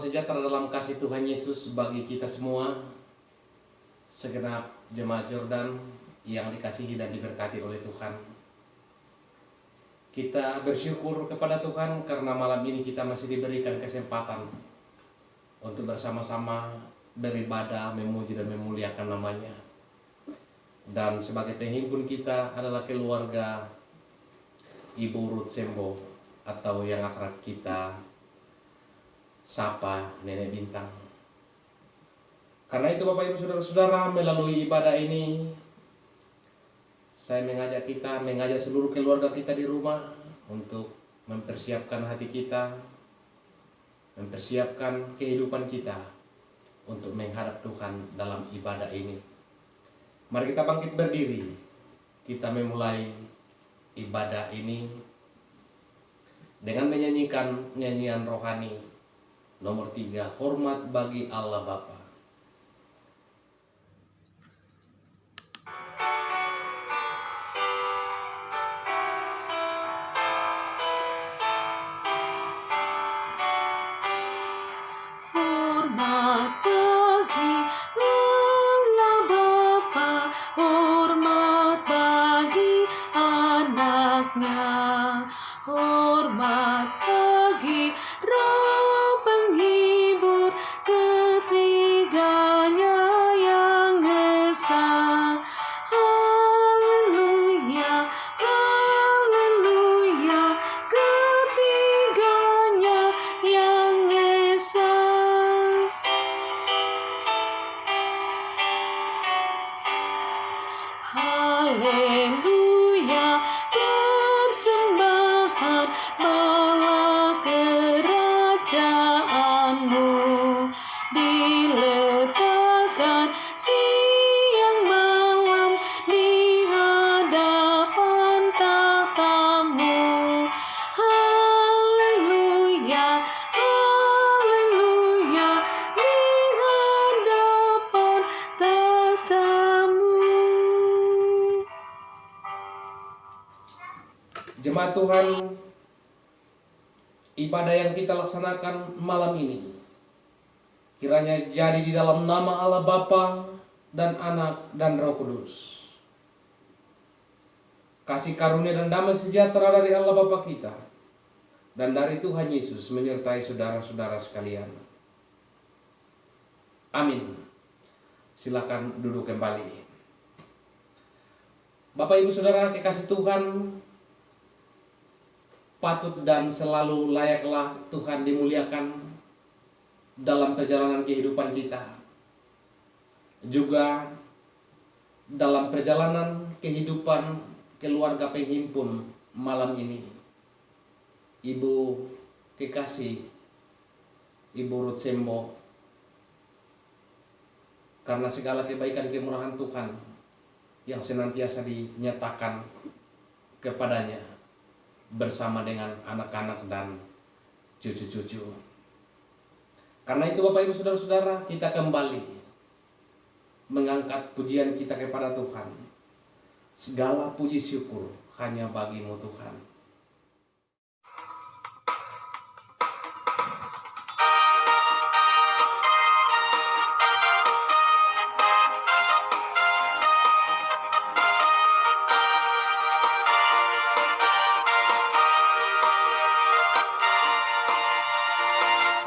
sejahtera dalam kasih Tuhan Yesus bagi kita semua, segenap jemaat Jordan yang dikasihi dan diberkati oleh Tuhan. Kita bersyukur kepada Tuhan karena malam ini kita masih diberikan kesempatan untuk bersama-sama beribadah, memuji dan memuliakan namanya. Dan sebagai penghimpun kita adalah keluarga Ibu Ruth Sembo, atau yang akrab kita sapa Nenek Bintang. Karena itu Bapak Ibu Saudara-saudara, melalui ibadah ini saya mengajak seluruh keluarga kita di rumah untuk mempersiapkan hati kita, mempersiapkan kehidupan kita untuk menghadap Tuhan dalam ibadah ini. Mari kita bangkit berdiri, kita memulai ibadah ini dengan menyanyikan nyanyian rohani nomor 3, Hormat bagi Allah Bapa. Hormat bagi Allah Bapa, hormat bagi anaknya, hormat bagi Roh penghibur ketiganya yang esa. Haleluya, haleluya, ketiganya yang esa. Haleluya, persembahan bala kerajaanmu diletakkan siang malam di hadapan tahtamu. Haleluya, haleluya, di hadapan tahtamu. Jemaat Tuhan, ibadah yang kita laksanakan malam ini kiranya jadi di dalam nama Allah Bapa dan Anak dan Roh Kudus. Kasih karunia dan damai sejahtera dari Allah Bapa kita dan dari Tuhan Yesus menyertai saudara-saudara sekalian. Amin. Silakan duduk kembali. Bapak Ibu Saudara kekasih Tuhan, patut dan selalu layaklah Tuhan dimuliakan dalam perjalanan kehidupan kita, juga dalam perjalanan kehidupan keluarga penghimpun malam ini. Ibu kekasih, Ibu Ruth Sembo, karena segala kebaikan kemurahan Tuhan yang senantiasa dinyatakan kepadanya bersama dengan anak-anak dan cucu-cucu. Karena itu Bapak Ibu Saudara-saudara, kita kembali mengangkat pujian kita kepada Tuhan. Segala puji syukur hanya bagi-Mu Tuhan.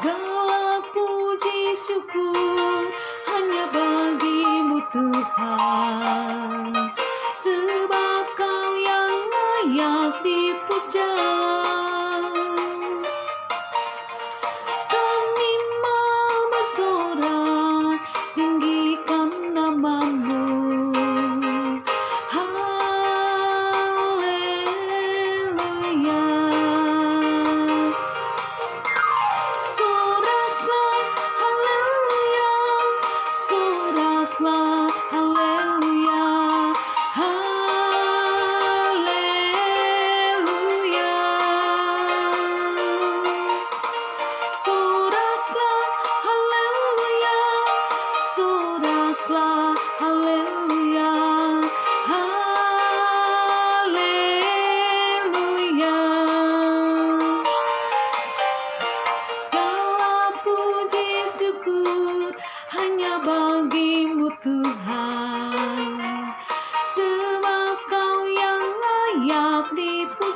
Segala puji syukur hanya bagi-Mu Tuhan, sebab Kau yang layak dipuja. Kami mau bersorak tinggikan nama-Mu. Haleluya. Soraklah, haleluya, soraklah, haleluya, haleluya.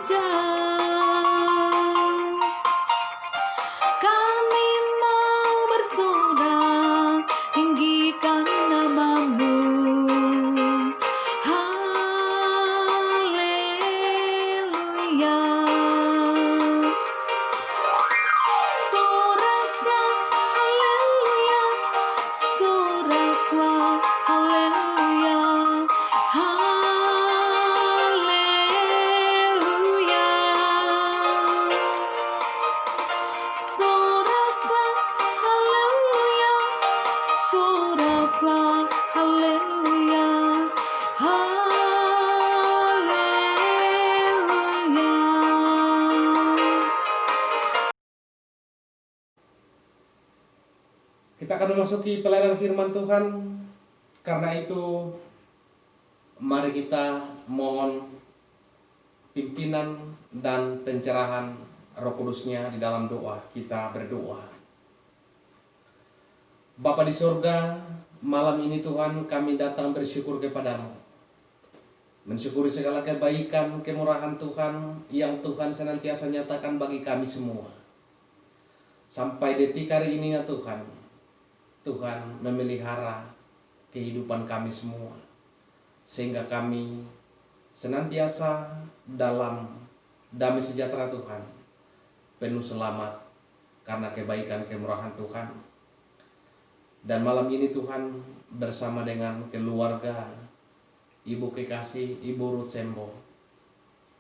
hujan. Kami mau bersorak, tinggikan namamu. Haleluya. Soraklah, haleluya. Soraklah, haleluya. Haleluya. Soraklah, haleluya. Soraklah, haleluya. Haleluya. Kita akan memasuki pelayanan firman Tuhan. Karena itu, mari kita mohon pimpinan dan pencerahan Roh Kudus-Nya di dalam doa. Kita berdoa. Bapa di surga, malam ini Tuhan kami datang bersyukur kepadamu. Mensyukuri segala kebaikan, kemurahan Tuhan yang Tuhan senantiasa nyatakan bagi kami semua. Sampai detik hari ini ya Tuhan, Tuhan memelihara kehidupan kami semua, sehingga kami senantiasa dalam damai sejahtera Tuhan, penuh selamat karena kebaikan kemurahan Tuhan. Dan malam ini Tuhan bersama dengan keluarga Ibu Kekasih, Ibu Ruth Sembo,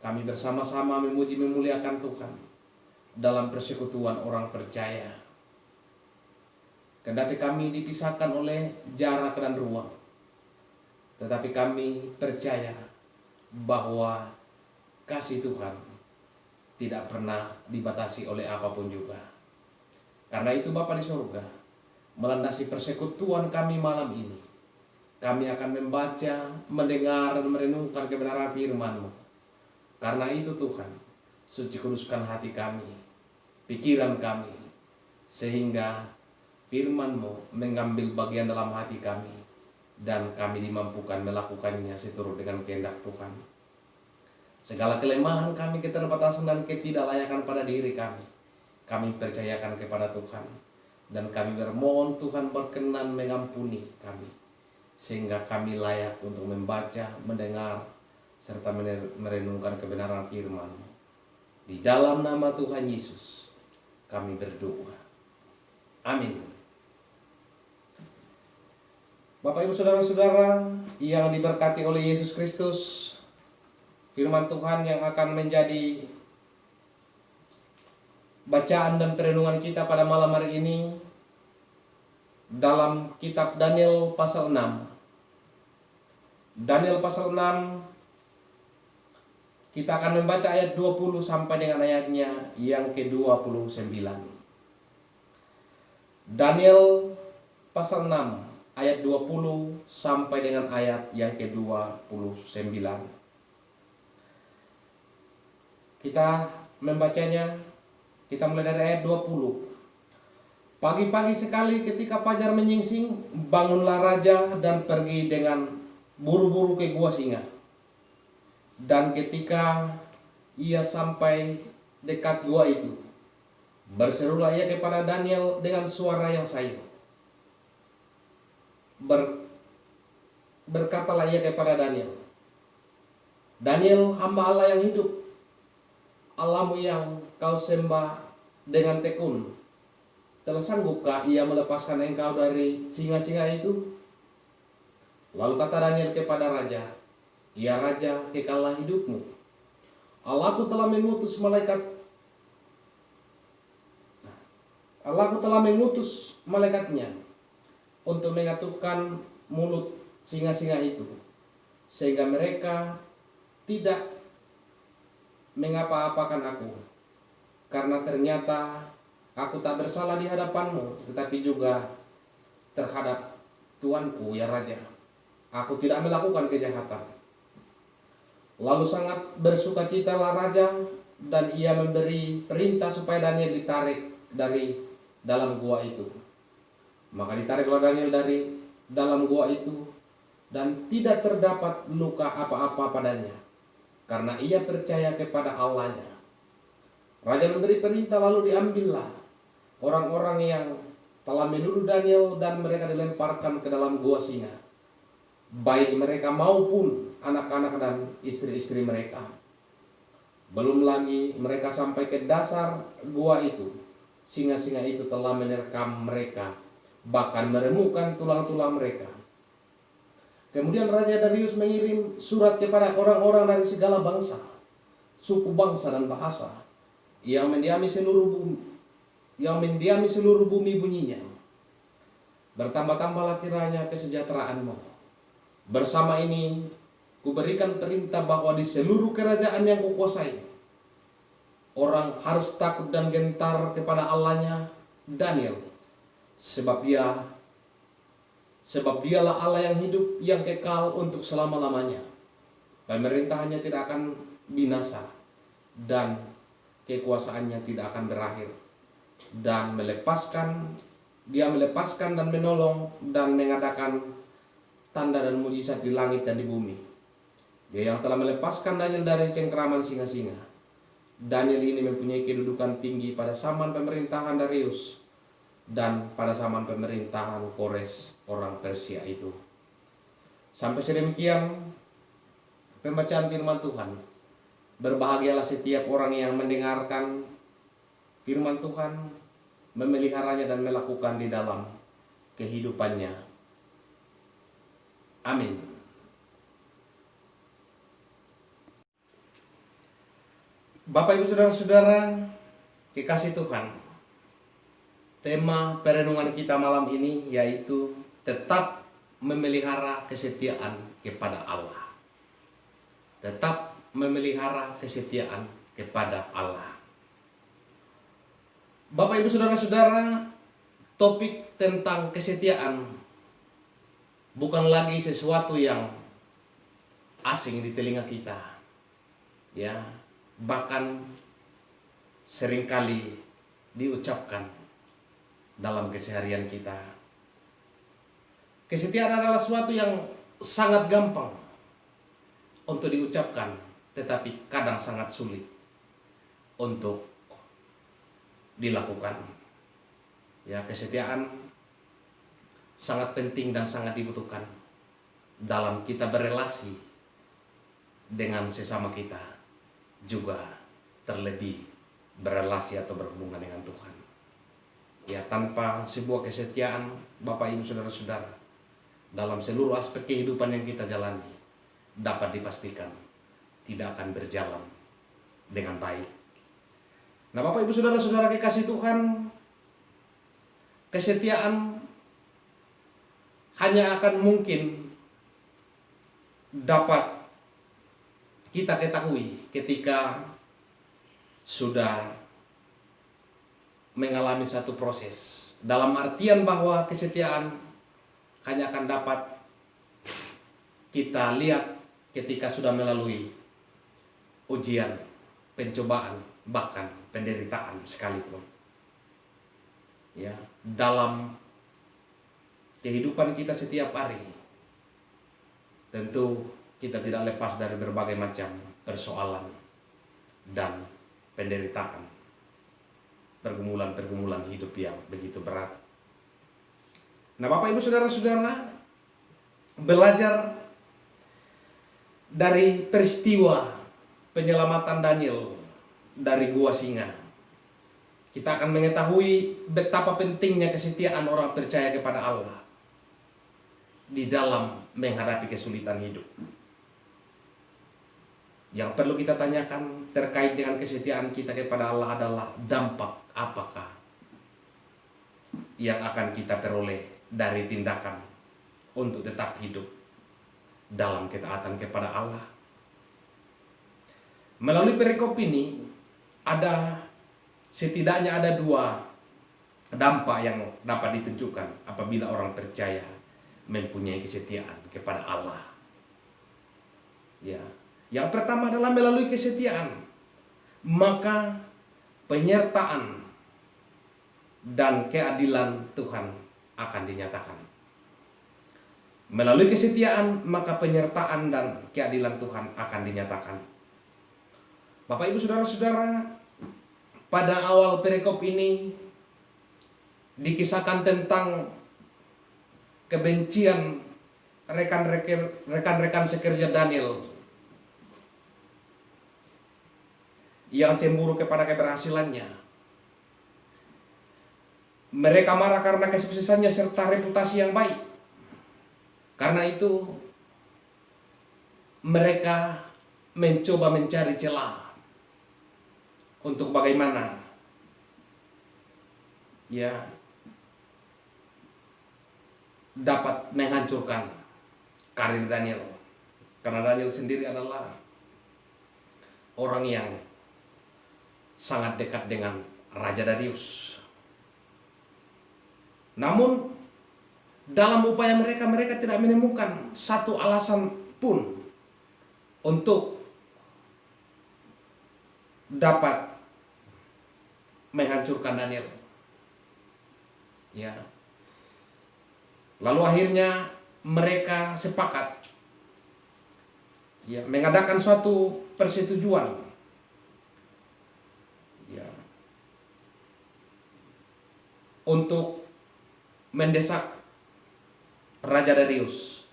kami bersama-sama memuji memuliakan Tuhan dalam persekutuan orang percaya. Kendati kami dipisahkan oleh jarak dan ruang, tetapi kami percaya bahwa kasih Tuhan tidak pernah dibatasi oleh apapun juga. Karena itu Bapa di surga, melandasi persekutuan kami malam ini, kami akan membaca, mendengar, dan merenungkan kebenaran firman-Mu. Karena itu Tuhan, suci kuduskan hati kami, pikiran kami, sehingga firman-Mu mengambil bagian dalam hati kami, dan kami dimampukan melakukannya seturut dengan kehendak Tuhan. Segala kelemahan kami, keterbatasan dan ketidaklayakan pada diri kami percayakan kepada Tuhan. Dan kami bermohon Tuhan berkenan mengampuni kami, sehingga kami layak untuk membaca, mendengar, serta merenungkan kebenaran firman-Mu. Di dalam nama Tuhan Yesus kami berdoa. Amin. Bapak Ibu Saudara-saudara yang diberkati oleh Yesus Kristus, firman Tuhan yang akan menjadi bacaan dan perenungan kita pada malam hari ini dalam kitab Daniel pasal 6. Daniel pasal 6, kita akan membaca ayat 20 sampai dengan ayatnya yang ke-29. Daniel pasal 6 ayat 20 sampai dengan ayat yang ke-29. Kita membacanya, kita mulai dari ayat 20. Pagi-pagi sekali ketika fajar menyingsing, bangunlah raja dan pergi dengan buru-buru ke gua singa. Dan ketika ia sampai dekat gua itu, berserulah ia kepada Daniel dengan suara yang sayu. Berkatalah ia kepada Daniel, "Daniel, hamba Allah yang hidup, Allahmu yang kau sembah dengan tekun, telah sanggupkah ia melepaskan engkau dari singa-singa itu?" Lalu kata Daniel kepada raja, "Ya raja, kekallah hidupmu. Allahku telah mengutus malaikatnya untuk mengatupkan mulut singa-singa itu, sehingga mereka tidak mengapa-apakan aku. Karena ternyata aku tak bersalah di hadapanmu, tetapi juga terhadap tuanku, ya raja. Aku tidak melakukan kejahatan." Lalu sangat bersukacitalah raja, dan ia memberi perintah supaya Daniel ditarik dari dalam gua itu. Maka ditariklah Daniel dari dalam gua itu, dan tidak terdapat luka apa-apa padanya. karena ia percaya kepada Allahnya. Raja memberi perintah, lalu diambillah orang-orang yang telah menuduh Daniel dan mereka dilemparkan ke dalam gua singa, baik mereka maupun anak-anak dan istri-istri mereka. Belum lagi mereka sampai ke dasar gua itu, singa-singa itu telah menerkam mereka, bahkan meremukkan tulang-tulang mereka. Kemudian Raja Darius mengirim surat kepada orang-orang dari segala bangsa, suku, bangsa, dan bahasa yang mendiami seluruh bumi bunyinya. Bertambah-tambahlah kiranya kesejahteraanmu. Bersama ini kuberikan perintah bahwa di seluruh kerajaan yang kukuasai, orang harus takut dan gentar kepada Allahnya Daniel, sebab dialah Allah yang hidup, yang kekal untuk selama-lamanya. Pemerintahannya tidak akan binasa dan kekuasaannya tidak akan berakhir. Dan dia melepaskan dan menolong dan mengadakan tanda dan mujizat di langit dan di bumi. Dia yang telah melepaskan Daniel dari cengkeraman singa-singa. Daniel ini mempunyai kedudukan tinggi pada zaman pemerintahan Darius dan pada zaman pemerintahan Kores orang Persia itu. Sampai sedemikian pembacaan firman Tuhan. Berbahagialah setiap orang yang mendengarkan firman Tuhan, memeliharanya dan melakukan di dalam kehidupannya. Amin. Bapak, Ibu, Saudara-saudara, kekasih Tuhan, tema perenungan kita malam ini yaitu tetap memelihara kesetiaan kepada Allah. Tetap memelihara kesetiaan kepada Allah. Bapak, Ibu, Saudara-saudara, topik tentang kesetiaan bukan lagi sesuatu yang asing di telinga kita. Ya, bahkan seringkali diucapkan dalam keseharian kita. Kesetiaan adalah sesuatu yang sangat gampang untuk diucapkan, tetapi kadang sangat sulit untuk dilakukan. Ya, kesetiaan sangat penting dan sangat dibutuhkan dalam kita berelasi dengan sesama kita, juga terlebih berelasi atau berhubungan dengan Tuhan. Ya, tanpa sebuah kesetiaan, Bapak, Ibu, Saudara-saudara, dalam seluruh aspek kehidupan yang kita jalani, dapat dipastikan tidak akan berjalan dengan baik. Nah, Bapak, Ibu, Saudara-saudara kekasih Tuhan, kesetiaan hanya akan mungkin dapat kita ketahui ketika sudah mengalami satu proses. Dalam artian bahwa kesetiaan hanya akan dapat kita lihat ketika sudah melalui ujian, pencobaan, bahkan penderitaan sekalipun. Ya, dalam kehidupan kita setiap hari, tentu kita tidak lepas dari berbagai macam persoalan dan penderitaan, pergumulan-pergumulan hidup yang begitu berat. Nah, Bapak, Ibu, Saudara-saudara, belajar dari peristiwa penyelamatan Daniel dari gua singa, kita akan mengetahui betapa pentingnya kesetiaan orang percaya kepada Allah di dalam menghadapi kesulitan hidup. Yang perlu kita tanyakan terkait dengan kesetiaan kita kepada Allah adalah dampak apakah yang akan kita peroleh dari tindakan untuk tetap hidup dalam ketaatan kepada Allah. Melalui perikop ini setidaknya ada dua dampak yang dapat ditunjukkan apabila orang percaya mempunyai kesetiaan kepada Allah. Ya, yang pertama adalah melalui kesetiaan, maka penyertaan dan keadilan Tuhan akan dinyatakan. Melalui kesetiaan, maka penyertaan dan keadilan Tuhan akan dinyatakan. Bapak Ibu Saudara-saudara, pada awal perikop ini dikisahkan tentang kebencian rekan-rekan sekerja Daniel yang cemburu kepada keberhasilannya. Mereka marah karena kesuksesannya serta reputasi yang baik. Karena itu mereka mencoba mencari celah untuk bagaimana dapat menghancurkan karir Daniel. Karena Daniel sendiri adalah orang yang sangat dekat dengan Raja Darius. Namun dalam upaya mereka tidak menemukan satu alasan pun untuk dapat menghancurkan Daniel. Lalu akhirnya mereka sepakat mengadakan suatu persetujuan untuk mendesak Raja Darius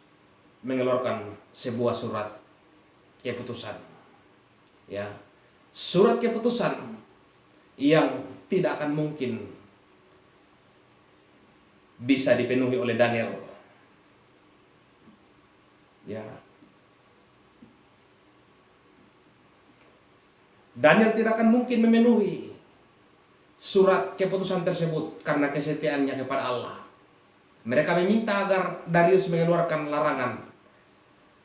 mengeluarkan sebuah surat keputusan. Surat keputusan yang tidak akan mungkin bisa dipenuhi oleh Daniel. Daniel tidak akan mungkin memenuhi surat keputusan tersebut karena kesetiaannya kepada Allah. Mereka meminta agar Darius mengeluarkan larangan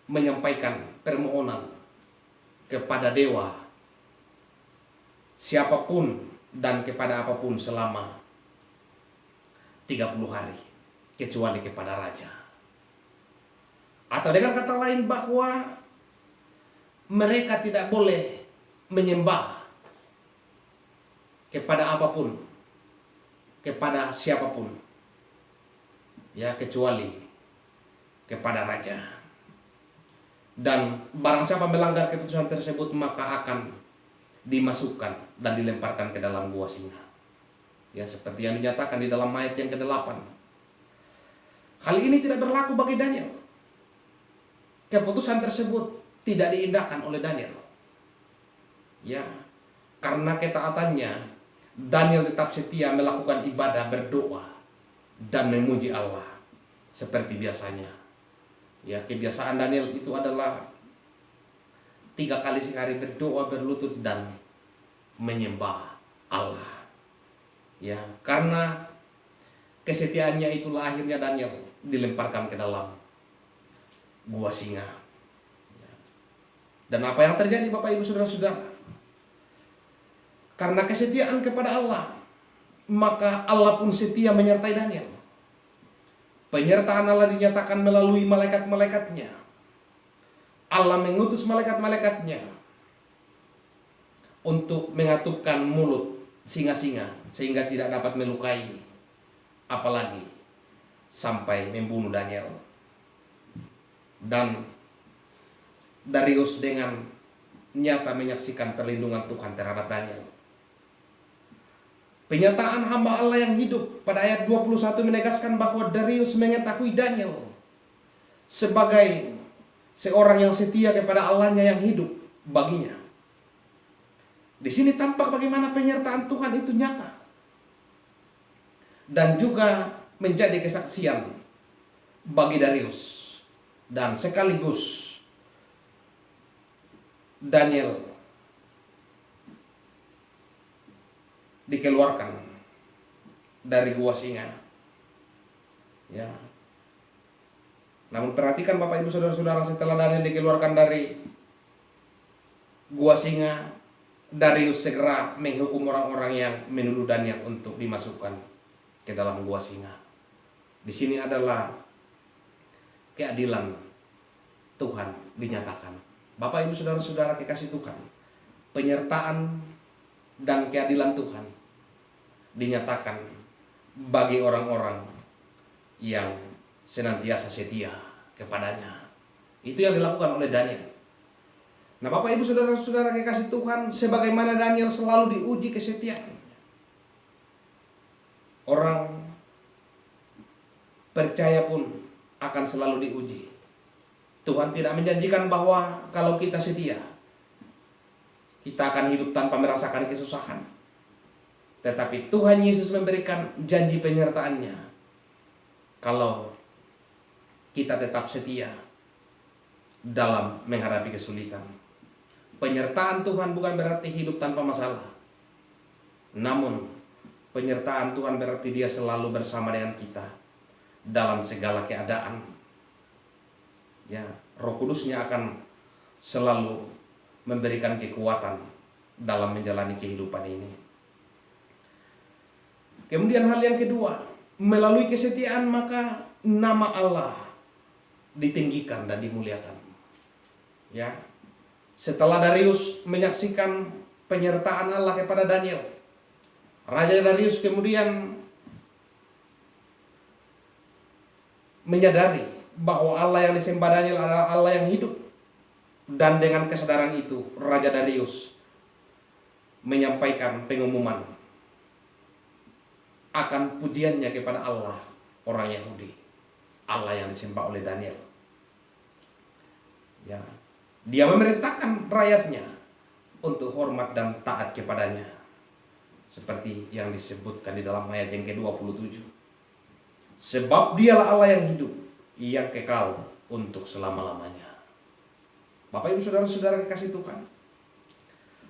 menyampaikan permohonan kepada dewa siapapun dan kepada apapun selama 30 hari kecuali kepada raja. Atau dengan kata lain bahwa mereka tidak boleh menyembah kepada apapun, kepada siapapun, kecuali kepada raja. Dan barang siapa melanggar keputusan tersebut maka akan dimasukkan dan dilemparkan ke dalam gua singa. Seperti yang dinyatakan di dalam ayat yang ke-8. Hal ini tidak berlaku bagi Daniel. Keputusan tersebut tidak diindahkan oleh Daniel. Karena ketaatannya, Daniel tetap setia melakukan ibadah, berdoa, dan memuji Allah seperti biasanya. Kebiasaan Daniel itu adalah 3 kali sehari berdoa, berlutut, dan menyembah Allah. Karena kesetiaannya itulah akhirnya Daniel dilemparkan ke dalam gua singa. Dan apa yang terjadi Bapak Ibu Saudara-saudara? Karena kesetiaan kepada Allah, maka Allah pun setia menyertai Daniel. Penyertaan Allah dinyatakan melalui malaikat-malaikatnya. Allah mengutus malaikat-malaikatnya untuk mengatupkan mulut singa-singa sehingga tidak dapat melukai, apalagi sampai membunuh Daniel. Dan Darius dengan nyata menyaksikan perlindungan Tuhan terhadap Daniel. Penyataan hamba Allah yang hidup pada ayat 21 menegaskan bahwa Darius mengetahui Daniel sebagai seorang yang setia kepada Allahnya yang hidup baginya. Di sini tampak bagaimana penyertaan Tuhan itu nyata dan juga menjadi kesaksian bagi Darius, dan sekaligus Daniel dikeluarkan dari gua singa. Namun perhatikan Bapak Ibu Saudara-saudara, setelah Daniel dikeluarkan dari gua singa, Darius segera menghukum orang-orang yang menuduh Daniel untuk dimasukkan ke dalam gua singa. Di sini adalah keadilan Tuhan dinyatakan. Bapak Ibu Saudara-saudara kekasih Tuhan, penyertaan dan keadilan Tuhan dinyatakan bagi orang-orang yang senantiasa setia kepadanya. Itu yang dilakukan oleh Daniel. Nah, Bapak Ibu Saudara-saudara kekasih Tuhan, sebagaimana Daniel selalu diuji kesetiaan. Orang percaya pun akan selalu diuji. Tuhan tidak menjanjikan bahwa kalau kita setia, kita akan hidup tanpa merasakan kesusahan. Tetapi Tuhan Yesus memberikan janji penyertaan-Nya kalau kita tetap setia dalam menghadapi kesulitan. Penyertaan Tuhan bukan berarti hidup tanpa masalah. Namun, penyertaan Tuhan berarti Dia selalu bersama dengan kita dalam segala keadaan. Ya, Roh Kudus-Nya akan selalu memberikan kekuatan dalam menjalani kehidupan ini. Kemudian hal yang kedua, melalui kesetiaan maka nama Allah ditinggikan dan dimuliakan. Ya. Setelah Darius menyaksikan penyertaan Allah kepada Daniel, Raja Darius kemudian menyadari bahwa Allah yang disembah Daniel adalah Allah yang hidup. Dan dengan kesadaran itu, Raja Darius menyampaikan pengumuman akan pujiannya kepada Allah orang Yahudi, Allah yang disembah oleh Daniel. Ya. Dia memerintahkan rakyatnya untuk hormat dan taat kepadanya, seperti yang disebutkan di dalam ayat yang ke-27. Sebab Dialah Allah yang hidup, yang kekal untuk selama-lamanya. Bapak Ibu Saudara-saudara kekasih Tuhan,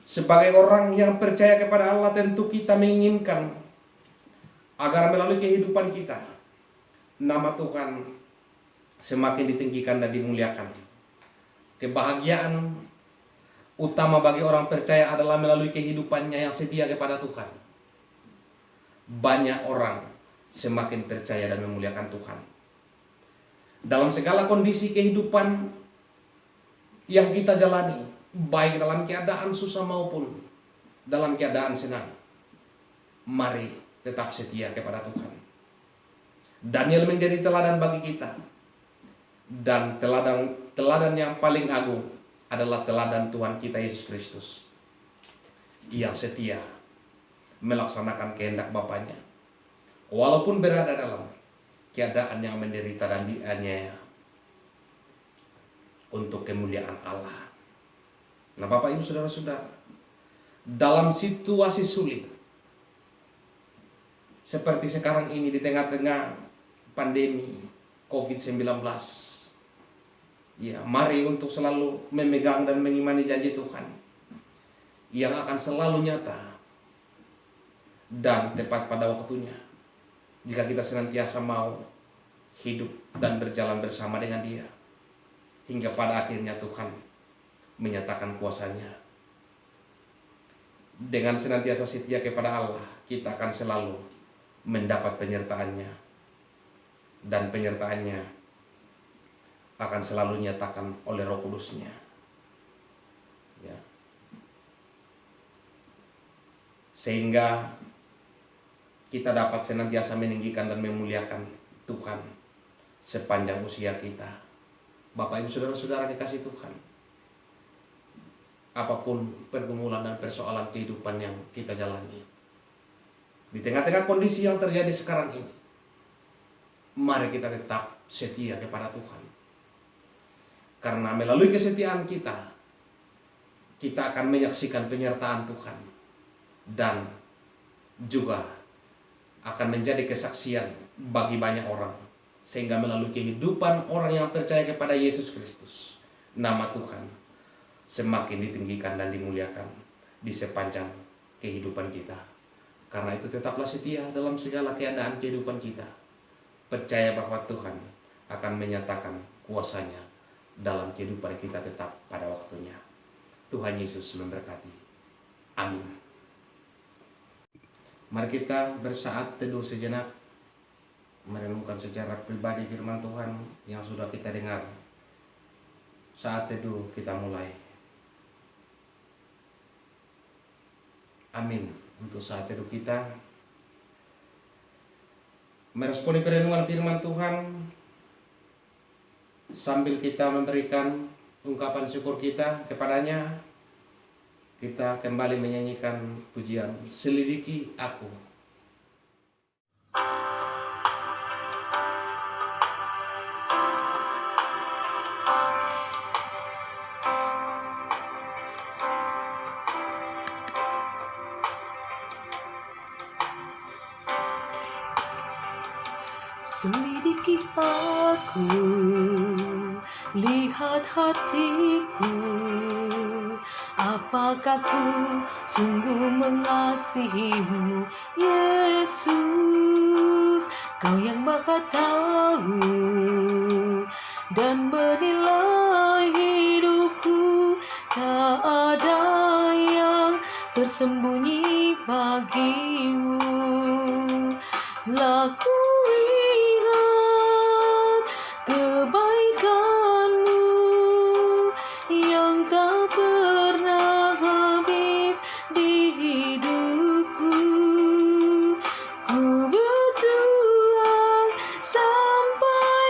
sebagai orang yang percaya kepada Allah, tentu kita menginginkan agar melalui kehidupan kita nama Tuhan semakin ditinggikan dan dimuliakan. Kebahagiaan utama bagi orang percaya adalah melalui kehidupannya yang setia kepada Tuhan. Banyak orang semakin percaya dan memuliakan Tuhan. Dalam segala kondisi kehidupan yang kita jalani, baik dalam keadaan susah maupun dalam keadaan senang, mari tetap setia kepada Tuhan. Daniel menjadi teladan bagi kita. Dan teladan yang paling agung adalah teladan Tuhan kita Yesus Kristus, yang setia melaksanakan kehendak Bapaknya, walaupun berada dalam keadaan yang menderita dan dianiaya untuk kemuliaan Allah. Nah, Bapak Ibu Saudara-saudara, dalam situasi sulit seperti sekarang ini di tengah-tengah pandemi COVID-19, ya, mari untuk selalu memegang dan mengimani janji Tuhan yang akan selalu nyata dan tepat pada waktunya, jika kita senantiasa mau hidup dan berjalan bersama dengan Dia, hingga pada akhirnya Tuhan menyatakan kuasa-Nya. Dengan senantiasa setia kepada Allah, kita akan selalu mendapat penyertaan-Nya, dan penyertaan-Nya akan selalu dinyatakan oleh Roh Kudus-Nya. Ya. Sehingga kita dapat senantiasa meninggikan dan memuliakan Tuhan sepanjang usia kita. Bapak Ibu Saudara-saudara dikasih Tuhan, apapun pergumulan dan persoalan kehidupan yang kita jalani, di tengah-tengah kondisi yang terjadi sekarang ini, mari kita tetap setia kepada Tuhan. Karena melalui kesetiaan kita, kita akan menyaksikan penyertaan Tuhan, dan juga akan menjadi kesaksian bagi banyak orang, sehingga melalui kehidupan orang yang percaya kepada Yesus Kristus, nama Tuhan semakin ditinggikan dan dimuliakan di sepanjang kehidupan kita. Karena itu tetaplah setia dalam segala keadaan kehidupan kita, percaya bahwa Tuhan akan menyatakan kuasa-Nya dalam kehidupan kita tetap pada waktunya. Tuhan Yesus memberkati. Amin. Mari kita bersaat teduh sejenak, merenungkan secara pribadi firman Tuhan yang sudah kita dengar. Saat teduh kita mulai. Amin. Untuk saat teduh kita, meresponi perenungan firman Tuhan sambil kita memberikan ungkapan syukur kita kepadanya, kita kembali menyanyikan pujian Selidiki Aku. Selidiki aku, lihat hatiku, apakah ku sungguh mengasihimu, Yesus. Kau yang Maha Tahu dan menilai hidupku, tak ada yang tersembunyi bagimu. Laku lihat kebaikanmu yang tak pernah habis di hidupku. Ku berjuang sampai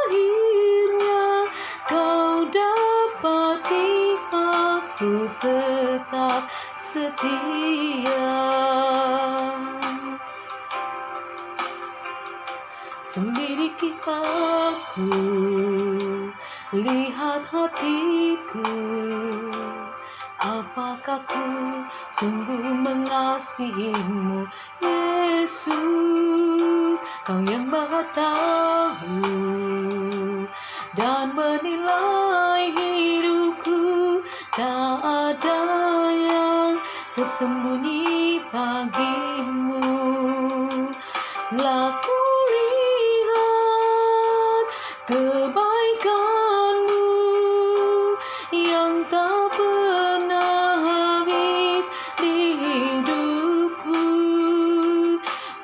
akhirnya kau dapati aku tetap setia. Selidiki aku, lihat hatiku, apakah ku sungguh mengasihimu, Yesus. Kau yang Maha Tahu dan menilai hidupku, tak ada yang tersembunyi bagimu. Telah kulihat kebaikanmu yang tak pernah habis di hidupku.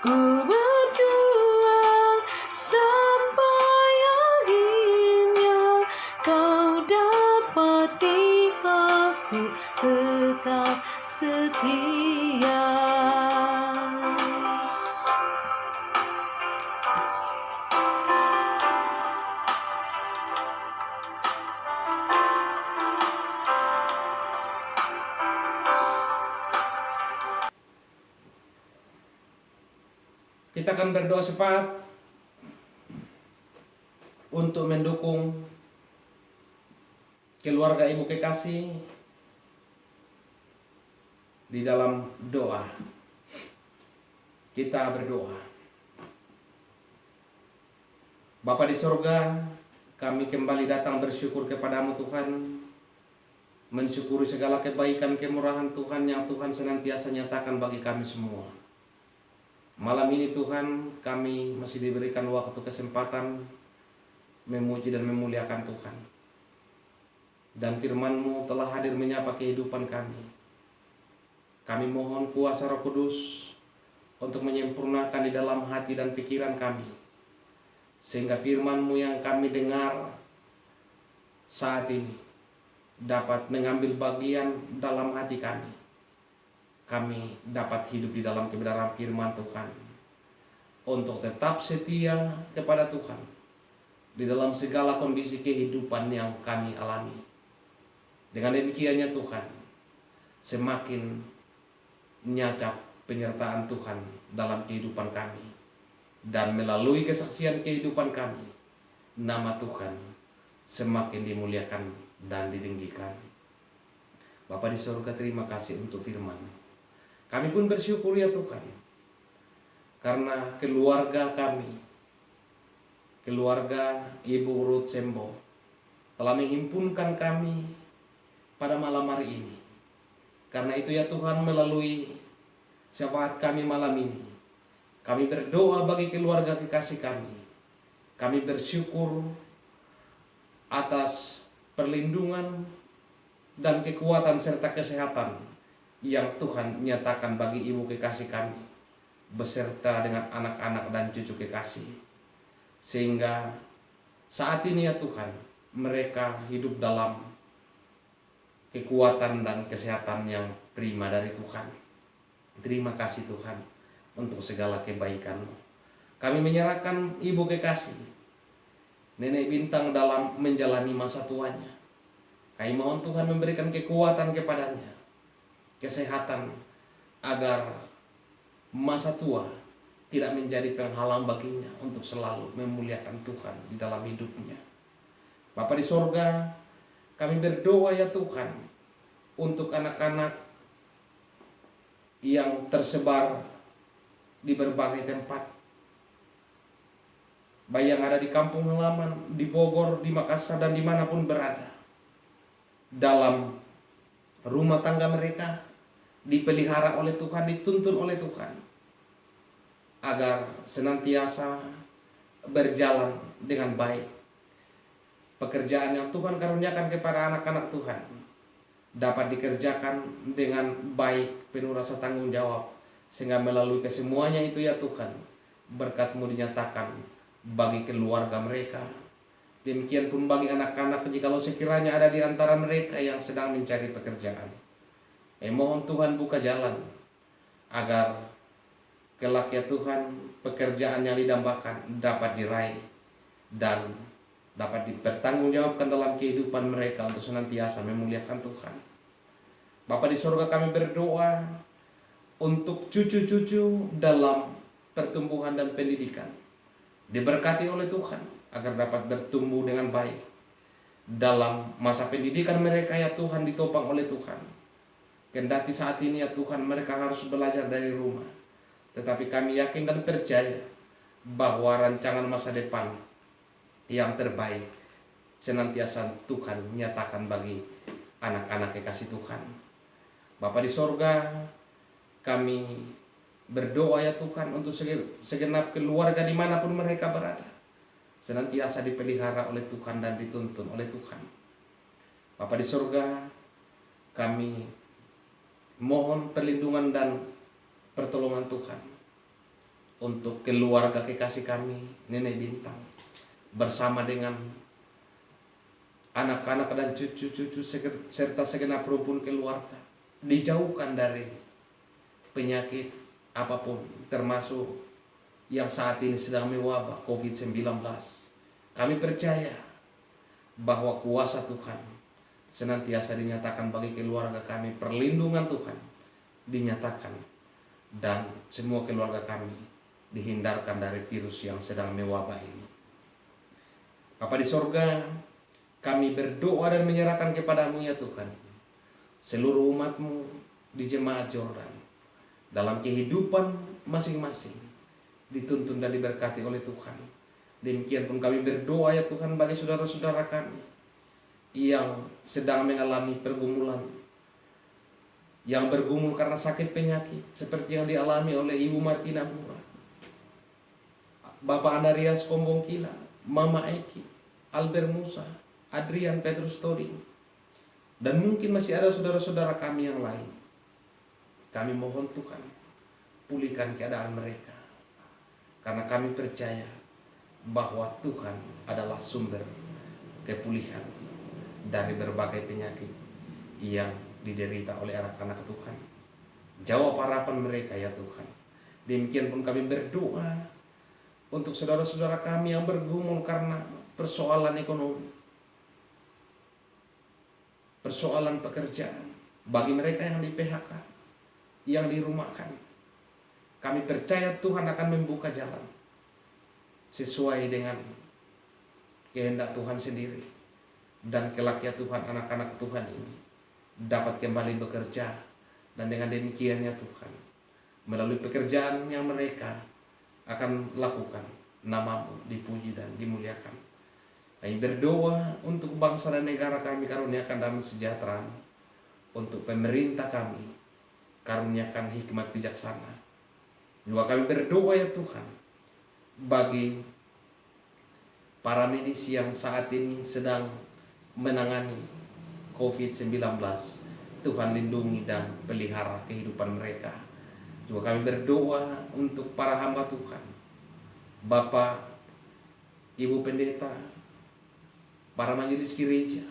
Ku berjuang sampai akhirnya kau dapati aku tetap setia. Kita akan berdoa syafaat untuk mendukung keluarga Ibu Kekasih di dalam doa. Kita berdoa. Bapa di surga, kami kembali datang bersyukur kepadamu Tuhan, mensyukuri segala kebaikan kemurahan Tuhan yang Tuhan senantiasa nyatakan bagi kami semua. Malam ini Tuhan, kami masih diberikan waktu kesempatan memuji dan memuliakan Tuhan. Dan firman-Mu telah hadir menyapa kehidupan kami. Kami mohon kuasa Roh Kudus untuk menyempurnakan di dalam hati dan pikiran kami, sehingga firman-Mu yang kami dengar saat ini dapat mengambil bagian dalam hati kami. Kami dapat hidup di dalam kebenaran firman Tuhan, untuk tetap setia kepada Tuhan di dalam segala kondisi kehidupan yang kami alami. Dengan demikiannya Tuhan, semakin nyata penyertaan Tuhan dalam kehidupan kami, dan melalui kesaksian kehidupan kami, nama Tuhan semakin dimuliakan dan ditinggikan. Bapa di surga, terima kasih untuk firman. Kami pun bersyukur ya Tuhan, karena keluarga kami, keluarga Ibu Ruth Sembo, telah menghimpunkan kami pada malam hari ini. Karena itu ya Tuhan, melalui syafaat kami malam ini, kami berdoa bagi keluarga kekasih kami. Kami bersyukur atas perlindungan dan kekuatan serta kesehatan yang Tuhan nyatakan bagi ibu kekasih kami, beserta dengan anak-anak dan cucu kekasih. Sehingga saat ini ya Tuhan, mereka hidup dalam kekuatan dan kesehatan yang prima dari Tuhan. Terima kasih Tuhan untuk segala kebaikan-Mu. Kami menyerahkan ibu kekasih, Nenek Bintang dalam menjalani masa tuanya. Kami mohon Tuhan memberikan kekuatan kepadanya, kesehatan, agar masa tua tidak menjadi penghalang baginya untuk selalu memuliakan Tuhan di dalam hidupnya. Bapa di sorga, kami berdoa ya Tuhan untuk anak-anak yang tersebar di berbagai tempat, baik yang ada di kampung halaman, di Bogor, di Makassar, dan dimanapun berada. Dalam rumah tangga mereka dipelihara oleh Tuhan, dituntun oleh Tuhan, agar senantiasa berjalan dengan baik. Pekerjaan yang Tuhan karuniakan kepada anak-anak Tuhan dapat dikerjakan dengan baik, penuh rasa tanggung jawab, sehingga melalui kesemuanya itu ya Tuhan, berkat-Mu dinyatakan bagi keluarga mereka. Demikian pun bagi anak-anak, jikalau sekiranya ada di antara mereka yang sedang mencari pekerjaan, mohon Tuhan buka jalan agar kelak ya Tuhan pekerjaan yang didambakan dapat diraih dan dapat dipertanggungjawabkan dalam kehidupan mereka untuk senantiasa memuliakan Tuhan. Bapa di surga, kami berdoa untuk cucu-cucu dalam pertumbuhan dan pendidikan, diberkati oleh Tuhan agar dapat bertumbuh dengan baik dalam masa pendidikan mereka ya Tuhan, ditopang oleh Tuhan. Kendati saat ini ya Tuhan mereka harus belajar dari rumah, tetapi kami yakin dan percaya bahwa rancangan masa depan yang terbaik senantiasa Tuhan nyatakan bagi anak-anak kekasih Tuhan. Bapa di sorga, kami berdoa ya Tuhan untuk segenap keluarga dimanapun mereka berada, senantiasa dipelihara oleh Tuhan dan dituntun oleh Tuhan. Bapa di sorga, kami mohon perlindungan dan pertolongan Tuhan untuk keluarga kekasih kami, Nenek Bintang, bersama dengan anak-anak dan cucu-cucu serta segenap rumpun keluarga, dijauhkan dari penyakit apapun, termasuk yang saat ini sedang mewabah COVID-19. Kami percaya bahwa kuasa Tuhan senantiasa dinyatakan bagi keluarga kami, perlindungan Tuhan dinyatakan, dan semua keluarga kami dihindarkan dari virus yang sedang mewabah ini. Bapa di sorga, kami berdoa dan menyerahkan kepadamu ya Tuhan seluruh umat-Mu di jemaat Jordan, dalam kehidupan masing-masing dituntun dan diberkati oleh Tuhan. Demikian pun kami berdoa ya Tuhan bagi saudara-saudara kami yang sedang mengalami pergumulan, yang bergumul karena sakit penyakit seperti yang dialami oleh Ibu Martina Bura, Bapak Andarias Kombongkila, Mama Eki, Albert Musa, Adrian Petrus Toding, dan mungkin masih ada saudara-saudara kami yang lain. Kami mohon Tuhan, pulihkan keadaan mereka, karena kami percaya bahwa Tuhan adalah sumber kepulihan dari berbagai penyakit yang diderita oleh anak-anak Tuhan. Jawab harapan mereka ya Tuhan. Demikian pun kami berdoa untuk saudara-saudara kami yang bergumul karena persoalan ekonomi, persoalan pekerjaan, bagi mereka yang di PHK, yang dirumahkan. Kami percaya Tuhan akan membuka jalan sesuai dengan kehendak Tuhan sendiri, dan kelak ya Tuhan anak-anak Tuhan ini dapat kembali bekerja, dan dengan demikian ya Tuhan, melalui pekerjaan yang mereka akan lakukan, nama-Mu dipuji dan dimuliakan. Kami berdoa untuk bangsa dan negara kami, karuniakan damai sejahtera. Untuk pemerintah kami, karuniakan hikmat bijaksana. Juga kami berdoa ya Tuhan bagi para medis yang saat ini sedang menangani COVID-19. Tuhan lindungi dan pelihara kehidupan mereka. Juga kami berdoa untuk para hamba Tuhan, Bapak, Ibu Pendeta, para majelis gereja.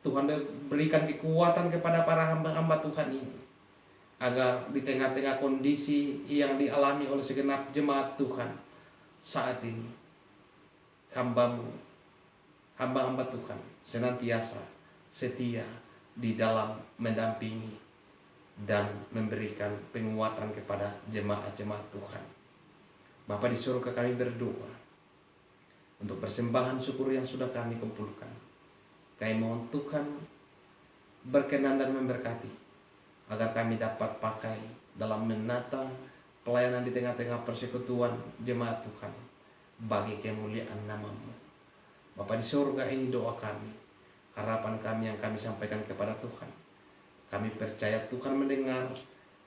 Tuhan berikan kekuatan kepada para hamba-hamba Tuhan ini, agar di tengah-tengah kondisi yang dialami oleh segenap jemaat Tuhan saat ini, hamba-Mu, hamba-hamba Tuhan senantiasa setia di dalam mendampingi dan memberikan penguatan kepada jemaat-jemaat Tuhan. Bapa di surga, kami berdoa untuk persembahan syukur yang sudah kami kumpulkan. Kami mohon Tuhan berkenan dan memberkati agar kami dapat pakai dalam menata pelayanan di tengah-tengah persekutuan jemaat Tuhan bagi kemuliaan nama-Mu. Bapa di surga, ini doa kami, harapan kami yang kami sampaikan kepada Tuhan. Kami percaya Tuhan mendengar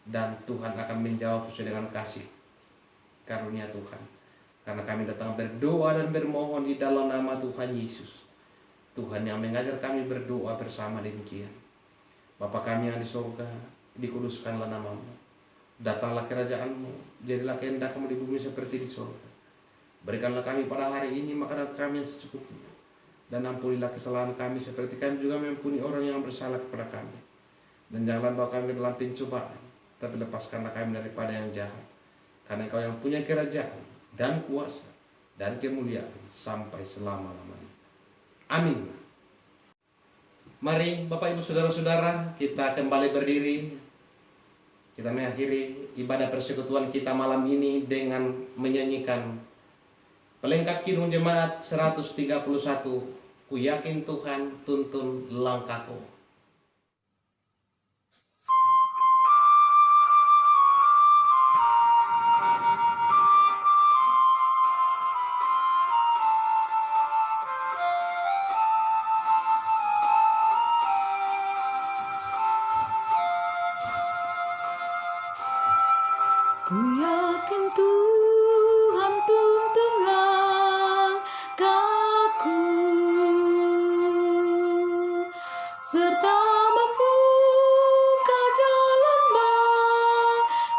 dan Tuhan akan menjawab sesuai dengan kasih karunia Tuhan. Karena kami datang berdoa dan bermohon di dalam nama Tuhan Yesus, Tuhan yang mengajar kami berdoa bersama demikian. Bapa kami yang di surga, dikuduskanlah nama-Mu. Datanglah kerajaan-Mu, jadilah kehendak-Mu di bumi seperti di surga. Berikanlah kami pada hari ini makanan kami yang secukupnya, dan ampunilah kesalahan kami seperti kami juga mengampuni orang yang bersalah kepada kami. Dan janganlah bawa kami dalam pencobaan, tapi lepaskanlah kami daripada yang jahat. Karena Engkau yang punya kerajaan dan kuasa dan kemuliaan sampai selama-lamanya. Amin. Mari Bapak Ibu Saudara-saudara, kita kembali berdiri. Kita mengakhiri ibadah persekutuan kita malam ini dengan menyanyikan pelengkap Kidung Jemaat 131, Ku yakin Tuhan tuntun langkahku. Ku yakin Tuhan tuntun langkahku, serta membuka jalan bagiku.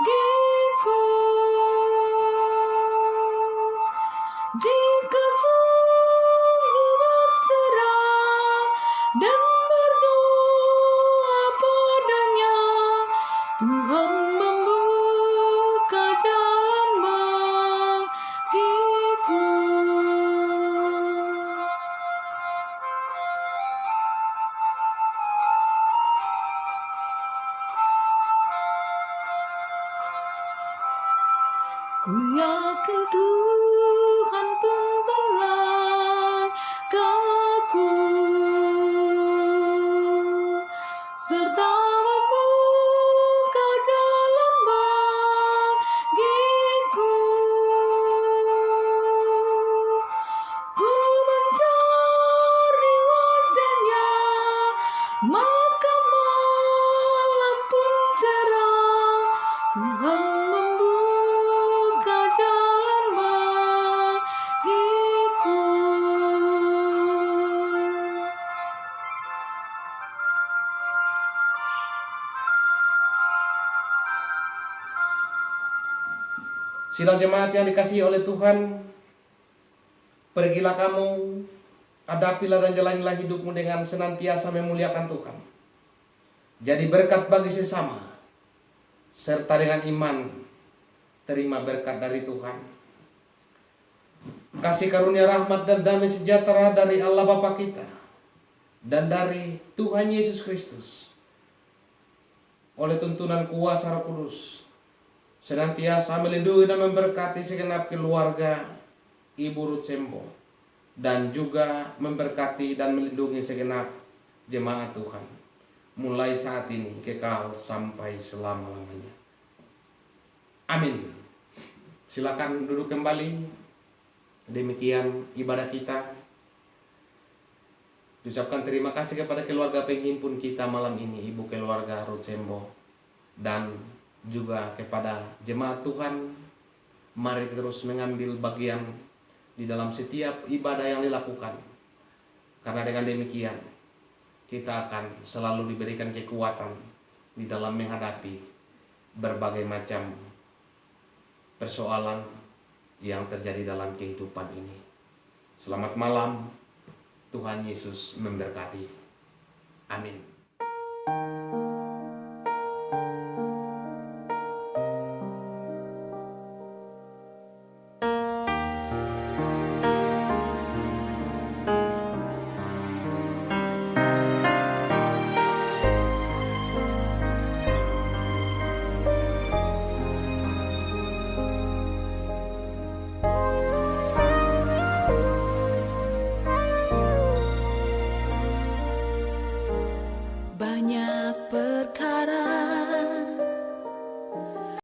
Jika sungguh berserah dan berdoa padanya, Tuhan membuka jalan bagiku. Ku yakin Tuhan tuntun langkahku, serta membuka jalan bagiku. Ku mencari wajah-Nya, maka malam pun cerah. Tuhan membuka jalan bagiku. Sidang jemaat yang dikasihi oleh Tuhan, pergilah kamu, hadapilah dan jalanilah hidupmu dengan senantiasa memuliakan Tuhan. Jadi berkat bagi sesama, serta dengan iman terima berkat dari Tuhan. Kasih karunia, rahmat dan damai sejahtera dari Allah Bapa kita dan dari Tuhan Yesus Kristus oleh tuntunan kuasa Roh Kudus senantiasa melindungi dan memberkati segenap keluarga Ibu Ruth Sembo, dan juga memberkati dan melindungi segenap jemaat Tuhan mulai saat ini kekal sampai selama-lamanya. Amin. Silakan duduk kembali. Demikian ibadah kita. Diucapkan terima kasih kepada keluarga penghimpun kita malam ini, Ibu keluarga Ruth Sembo, dan juga kepada jemaat Tuhan. Mari terus mengambil bagian di dalam setiap ibadah yang dilakukan, karena dengan demikian kita akan selalu diberikan kekuatan di dalam menghadapi berbagai macam persoalan yang terjadi dalam kehidupan ini. Selamat malam, Tuhan Yesus memberkati. Amin. perkara